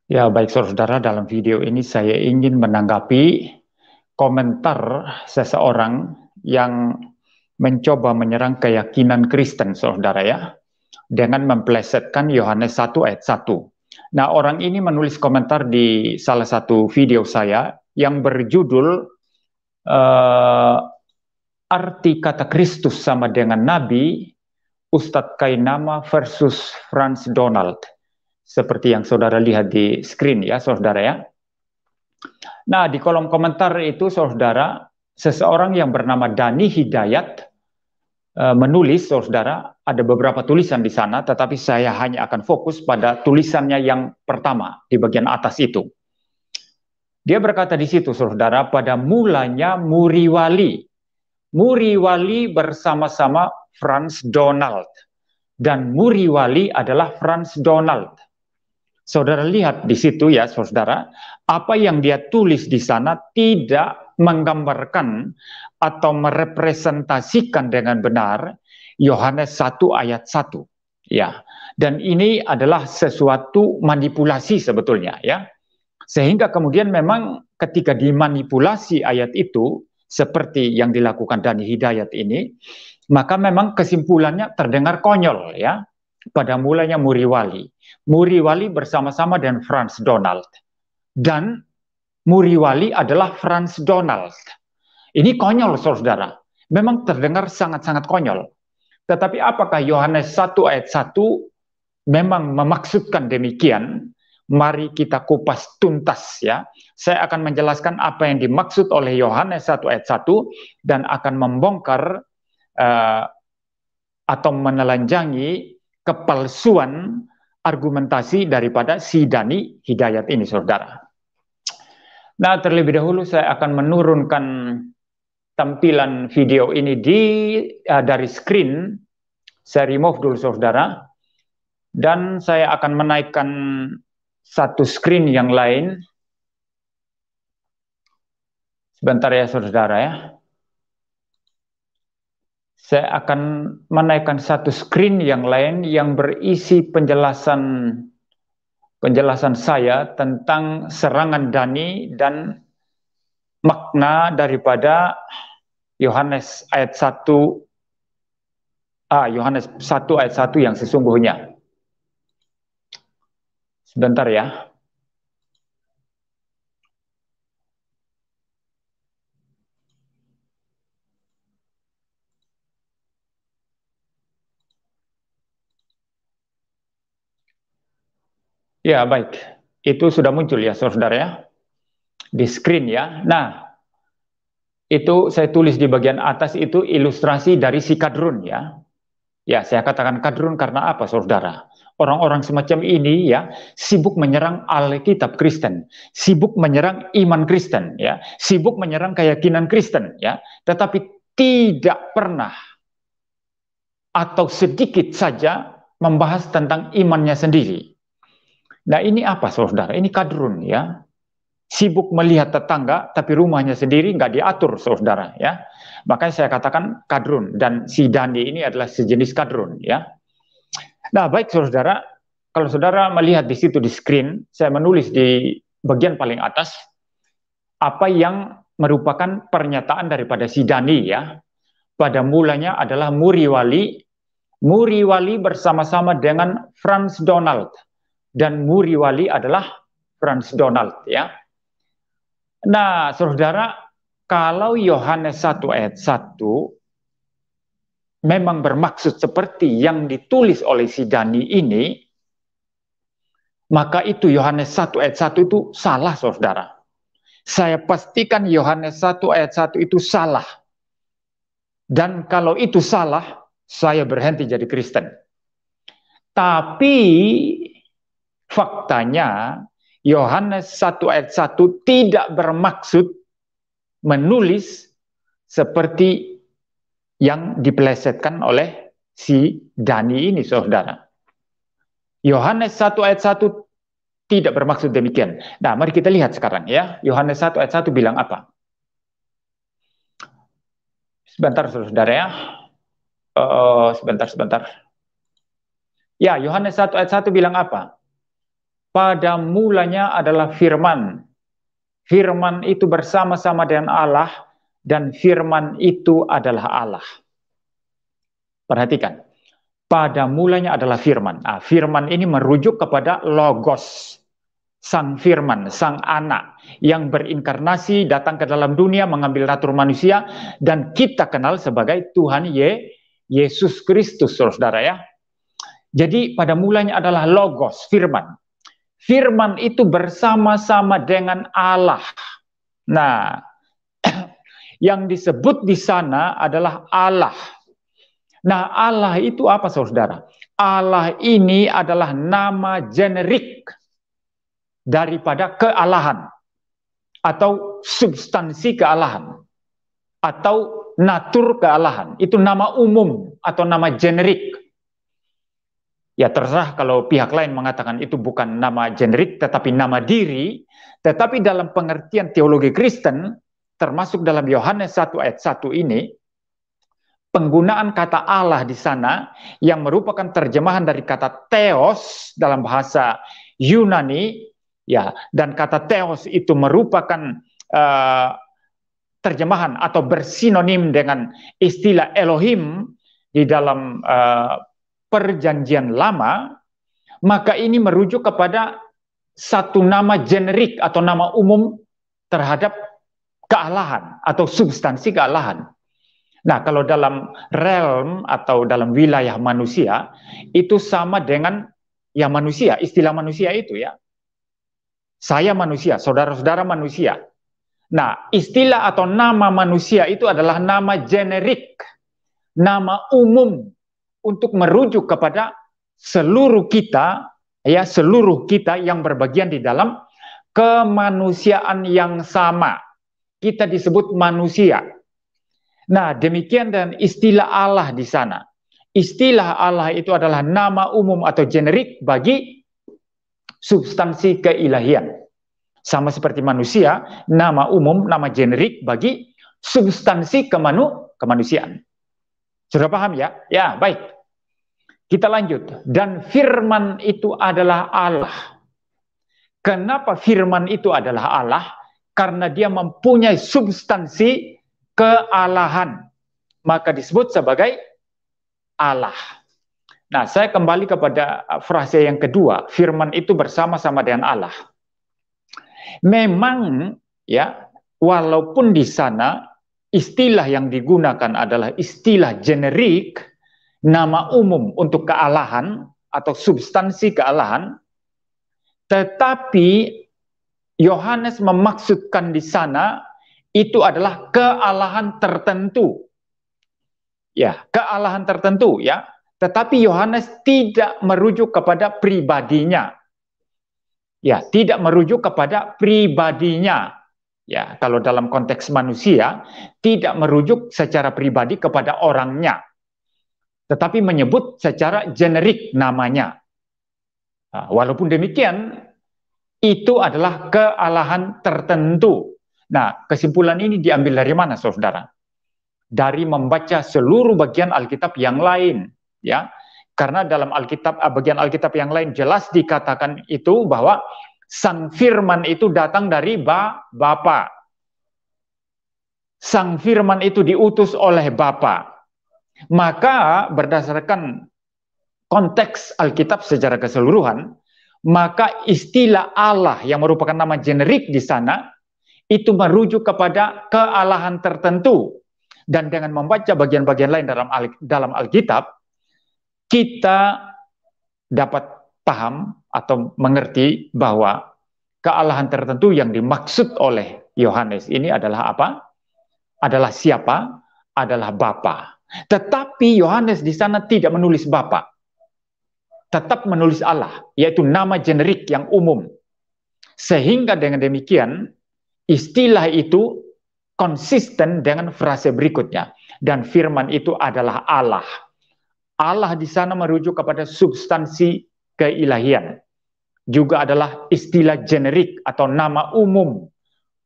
Ya, baik saudara, dalam video ini saya ingin menanggapi komentar seseorang yang mencoba menyerang keyakinan Kristen, saudara ya, dengan memplesetkan Yohanes 1 ayat 1. Nah, orang ini menulis komentar di salah satu video saya yang berjudul eh, Arti Kata Kristus sama dengan Nabi, Ustadz Kainama versus Franz Donald. Seperti yang saudara lihat di screen ya, saudara ya. Nah, di kolom komentar itu, saudara, seseorang yang bernama Dani Hidayat menulis, saudara, ada beberapa tulisan di sana, tetapi saya hanya akan fokus pada tulisannya yang pertama di bagian atas itu. Dia berkata di situ, saudara, pada mulanya Muriwali. Muriwali bersama-sama Franz Donald. Dan Muriwali adalah Franz Donald. Saudara lihat di situ ya, saudara, apa yang dia tulis di sana tidak menggambarkan atau merepresentasikan dengan benar Yohanes 1 ayat 1. Ya. Dan ini adalah sesuatu manipulasi sebetulnya ya. Sehingga kemudian memang ketika dimanipulasi ayat itu seperti yang dilakukan Dani Hidayat ini, maka memang kesimpulannya terdengar konyol ya. Pada mulanya Muriwali. Muriwali bersama-sama dengan Franz Donald. Dan Muriwali adalah Franz Donald. Ini konyol, saudara. Memang terdengar sangat-sangat konyol. Tetapi apakah Yohanes 1 ayat 1 memang memaksudkan demikian? Mari kita kupas tuntas ya. Saya akan menjelaskan apa yang dimaksud oleh Yohanes 1 ayat 1 dan akan membongkar atau menelanjangi kepalsuan argumentasi daripada si Dani Hidayat ini, saudara. Nah, terlebih dahulu saya akan menurunkan tampilan video ini dari screen. Saya remove dulu, saudara. Dan saya akan menaikkan satu screen yang lain. Sebentar ya, saudara ya. Saya akan menaikkan satu screen yang lain yang berisi penjelasan saya tentang serangan Dani dan makna daripada Yohanes ayat 1 Yohanes 1 ayat 1 yang sesungguhnya. Sebentar ya. Ya, baik. Itu sudah muncul ya, saudara ya. Di screen ya. Nah, itu saya tulis di bagian atas itu ilustrasi dari si kadrun ya. Ya, saya katakan kadrun karena apa, saudara? Orang-orang semacam ini ya sibuk menyerang Alkitab Kristen, sibuk menyerang iman Kristen ya, sibuk menyerang keyakinan Kristen ya, tetapi tidak pernah atau sedikit saja membahas tentang imannya sendiri. Nah, ini apa, saudara? Ini kadrun ya. Sibuk melihat tetangga, tapi rumahnya sendiri nggak diatur, saudara ya. Makanya saya katakan kadrun, dan si Dandi ini adalah sejenis kadrun ya. Nah, baik saudara, kalau saudara melihat di situ di screen, saya menulis di bagian paling atas apa yang merupakan pernyataan daripada si Dani ya. Pada mulanya adalah Muriwali. Muriwali bersama-sama dengan Franz Donald, dan Muriwali adalah Franz Donald ya. Nah, saudara, kalau Yohanes 1 ayat 1 memang bermaksud seperti yang ditulis oleh si Dani ini, maka itu Yohanes 1 ayat 1 itu salah, saudara. Saya pastikan Yohanes 1 ayat 1 itu salah. Dan kalau itu salah, saya berhenti jadi Kristen. Tapi faktanya Yohanes 1 ayat 1 tidak bermaksud menulis seperti yang dipelesetkan oleh si Dani ini, saudara. Yohanes 1 ayat 1 tidak bermaksud demikian. Nah, mari kita lihat sekarang ya. Yohanes 1 ayat 1 bilang apa? Sebentar, saudara ya. Sebentar. Ya, Yohanes 1 ayat 1 bilang apa? pada mulanya adalah firman. Firman itu bersama-sama dengan Allah, dan firman itu adalah Allah. Perhatikan, pada mulanya adalah firman. Nah, firman ini merujuk kepada Logos, sang firman, sang anak yang berinkarnasi, datang ke dalam dunia, mengambil natur manusia, dan kita kenal sebagai Tuhan Yesus Kristus, saudara ya. Jadi pada mulanya adalah Logos, firman. Firman itu bersama-sama dengan Allah. Nah, yang disebut di sana adalah Allah. Nah, Allah itu apa, saudara? Allah ini adalah nama generik daripada kealahan, atau substansi kealahan, atau natur kealahan. Itu nama umum atau nama generik. Ya terserah kalau pihak lain mengatakan itu bukan nama generik tetapi nama diri, tetapi dalam pengertian teologi Kristen, termasuk dalam Yohanes 1 ayat 1 ini, penggunaan kata Allah di sana yang merupakan terjemahan dari kata theos dalam bahasa Yunani, ya, dan kata theos itu merupakan terjemahan atau bersinonim dengan istilah Elohim di dalam Perjanjian Lama, maka ini merujuk kepada satu nama generik atau nama umum terhadap kealahan atau substansi kealahan. Nah, kalau dalam realm atau dalam wilayah manusia, itu sama dengan ya manusia, istilah manusia itu ya. Saya manusia, saudara-saudara manusia. Nah, istilah atau nama manusia itu adalah nama generik, nama umum untuk merujuk kepada seluruh kita, ya, seluruh kita yang berbagian di dalam kemanusiaan yang sama. Kita disebut manusia. Nah, demikian dengan istilah Allah di sana. Istilah Allah itu adalah nama umum atau generik bagi substansi keilahian. Sama seperti manusia, nama umum, nama generik bagi substansi kemanusiaan. Sudah paham ya? Ya, baik. Kita lanjut. Dan firman itu adalah Allah. Kenapa firman itu adalah Allah? Karena dia mempunyai substansi kealahan. Maka disebut sebagai Allah. Nah, saya kembali kepada frase yang kedua. Firman itu bersama-sama dengan Allah. Memang, ya, walaupun di sana istilah yang digunakan adalah istilah generik, nama umum untuk kealahan atau substansi kealahan, tetapi Yohanes memaksudkan di sana itu adalah kealahan tertentu. Ya, kealahan tertentu ya. Tetapi Yohanes tidak merujuk kepada pribadinya. Ya, tidak merujuk kepada pribadinya. Ya, kalau dalam konteks manusia, tidak merujuk secara pribadi kepada orangnya, tetapi menyebut secara generik namanya. Nah, walaupun demikian, itu adalah kealahan tertentu. Nah, kesimpulan ini diambil dari mana, saudara? Dari membaca seluruh bagian Alkitab yang lain, ya. Karena dalam Alkitab, bagian Alkitab yang lain jelas dikatakan itu bahwa Sang Firman itu datang dari Bapa. Sang Firman itu diutus oleh Bapa. Maka berdasarkan konteks Alkitab secara keseluruhan, maka istilah Allah yang merupakan nama generik di sana itu merujuk kepada kealahan tertentu. Dan dengan membaca bagian-bagian lain dalam Alkitab, kita dapat paham atau mengerti bahwa kealahan tertentu yang dimaksud oleh Yohanes ini adalah apa? Adalah siapa? Adalah Bapa. Tetapi Yohanes di sana tidak menulis Bapa, tetap menulis Allah, yaitu nama generik yang umum. Sehingga dengan demikian, istilah itu konsisten dengan frase berikutnya. Dan firman itu adalah Allah. Allah di sana merujuk kepada substansi keilahian. Juga adalah istilah generik atau nama umum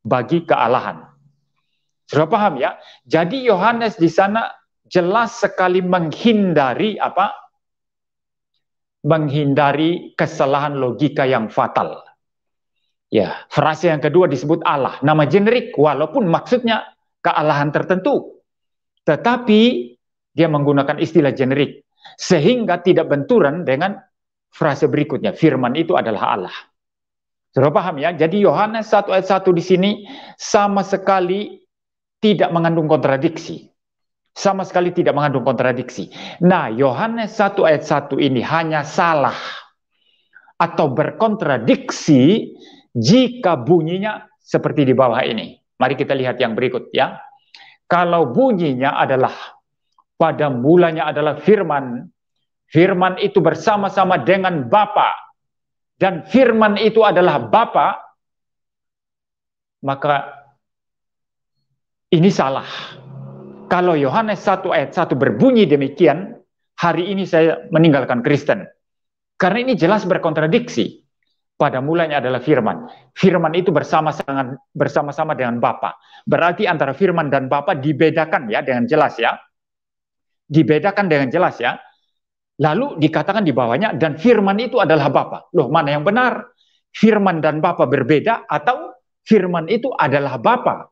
bagi kealahan. Sudah paham ya? Jadi Yohanes di sana jelas sekali menghindari apa? menghindari kesalahan logika yang fatal. Ya, frase yang kedua disebut Allah, nama generik walaupun maksudnya kealahan tertentu. Tetapi dia menggunakan istilah generik sehingga tidak benturan dengan frase berikutnya, firman itu adalah Allah. Sudah paham ya? Jadi Yohanes 1 ayat 1 di sini sama sekali tidak mengandung kontradiksi. Sama sekali tidak mengandung kontradiksi. Nah, Yohanes 1 ayat 1 ini hanya salah atau berkontradiksi jika bunyinya seperti di bawah ini. Mari kita lihat yang berikut ya. Kalau bunyinya adalah pada mulanya adalah firman, firman itu bersama-sama dengan Bapa, dan firman itu adalah Bapa, maka ini salah. Kalau Yohanes 1 ayat 1 berbunyi demikian, hari ini saya meninggalkan Kristen. Karena ini jelas berkontradiksi. Pada mulanya adalah firman. Firman itu bersama-sama dengan Bapa. Berarti antara firman dan Bapa dibedakan ya dengan jelas ya. Dibedakan dengan jelas ya. Lalu dikatakan di bawahnya dan firman itu adalah Bapa. Loh, mana yang benar? Firman dan Bapa berbeda atau firman itu adalah Bapa?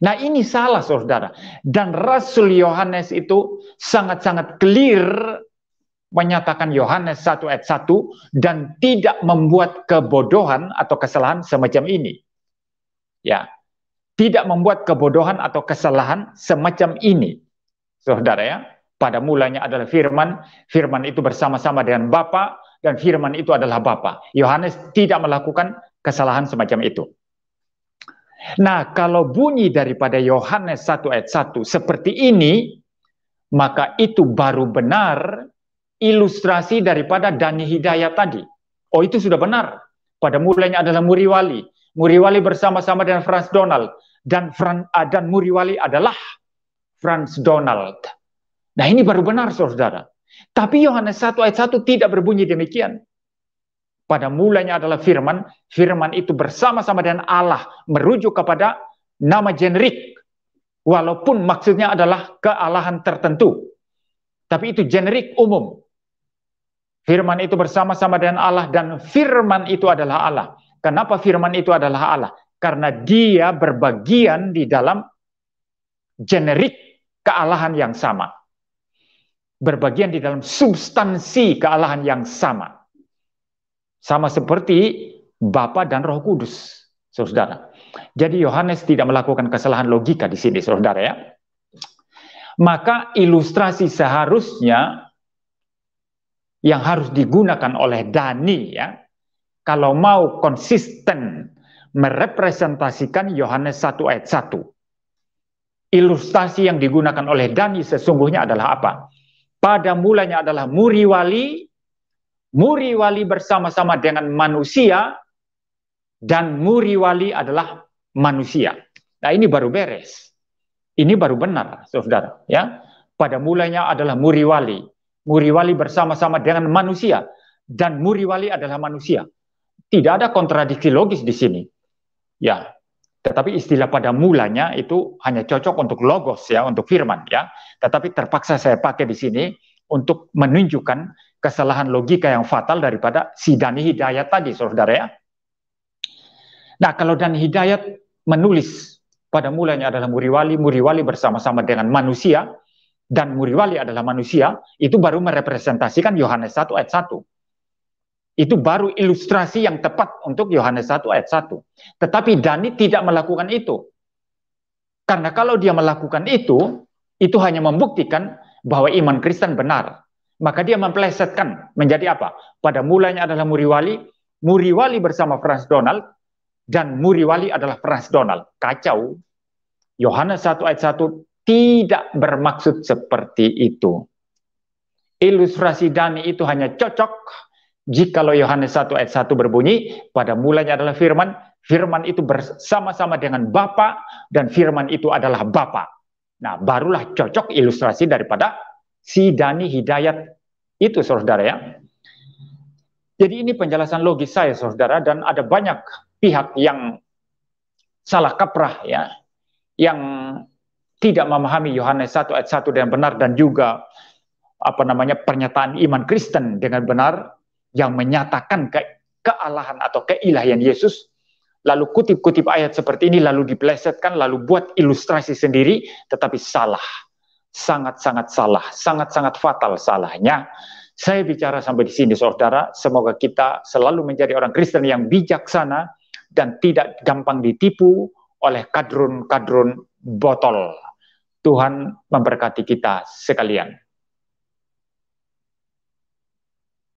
Nah, ini salah saudara. Dan Rasul Yohanes itu sangat-sangat clear menyatakan Yohanes 1 ayat 1 dan tidak membuat kebodohan atau kesalahan semacam ini. Ya, tidak membuat kebodohan atau kesalahan semacam ini. Saudara ya, pada mulanya adalah firman, firman itu bersama-sama dengan Bapa dan firman itu adalah Bapa. Yohanes tidak melakukan kesalahan semacam itu. Nah, kalau bunyi daripada Yohanes 1 ayat 1 seperti ini, maka itu baru benar ilustrasi daripada Dani Hidayat tadi. Oh, itu sudah benar. Pada mulanya adalah Muriwali. Muriwali bersama-sama dengan Frans Donald. Dan Muriwali adalah Frans Donald. Nah, ini baru benar, saudara. Tapi Yohanes 1 ayat 1 tidak berbunyi demikian. Pada mulanya adalah firman. Firman itu bersama-sama dengan Allah. Merujuk kepada nama generik. Walaupun maksudnya adalah kealahan tertentu. Tapi itu generik umum. Firman itu bersama-sama dengan Allah dan firman itu adalah Allah. Kenapa firman itu adalah Allah? Karena dia berbagian di dalam generik kealahan yang sama. Berbagian di dalam substansi kealahan yang sama. Sama seperti Bapa dan Roh Kudus, saudara. Jadi Yohanes tidak melakukan kesalahan logika di sini, saudara ya. Maka ilustrasi seharusnya yang harus digunakan oleh Dani ya, kalau mau konsisten merepresentasikan Yohanes 1 ayat 1. Ilustrasi yang digunakan oleh Dani sesungguhnya adalah apa? Pada mulanya adalah Muriwali, Muriwali bersama-sama dengan manusia, dan Muriwali adalah manusia. Nah, ini baru beres. Ini baru benar, saudara ya. Pada mulanya adalah Muriwali. Muriwali bersama-sama dengan manusia dan Muriwali adalah manusia. Tidak ada kontradiksi logis di sini. Ya, tetapi istilah pada mulanya itu hanya cocok untuk logos ya, untuk firman ya. Tetapi terpaksa saya pakai di sini untuk menunjukkan kesalahan logika yang fatal daripada si Dani Hidayat tadi, saudara ya. Nah, kalau Dani Hidayat menulis pada mulanya adalah Muriwali, Muriwali bersama-sama dengan manusia, dan Muriwali adalah manusia, itu baru merepresentasikan Yohanes 1 ayat 1. Itu baru ilustrasi yang tepat untuk Yohanes 1 ayat 1. Tetapi Dani tidak melakukan itu. Karena kalau dia melakukan itu hanya membuktikan bahwa iman Kristen benar. Maka dia memplesetkan menjadi apa? Pada mulanya adalah Muriwali, Muriwali bersama Frans Donald, dan Muriwali adalah Frans Donald. Kacau. Yohanes 1 ayat 1 tidak bermaksud seperti itu. Ilustrasi Dani itu hanya cocok jikalau Yohanes 1 ayat 1 berbunyi, pada mulanya adalah firman, firman itu bersama-sama dengan Bapa, dan firman itu adalah Bapa. Nah, barulah cocok ilustrasi daripada si Dani Hidayat itu, saudara ya. Jadi ini penjelasan logis saya, saudara, dan ada banyak pihak yang salah kaprah ya, yang tidak memahami Yohanes 1 ayat 1 dengan benar, dan juga pernyataan iman Kristen dengan benar yang menyatakan kealahan atau keilahian Yesus, lalu kutip-kutip ayat seperti ini, lalu dipelesetkan, lalu buat ilustrasi sendiri, tetapi salah. Sangat-sangat salah, sangat-sangat fatal salahnya. Saya bicara sampai di sini, saudara. Semoga kita selalu menjadi orang Kristen yang bijaksana dan tidak gampang ditipu oleh kadrun-kadrun botol. Tuhan memberkati kita sekalian.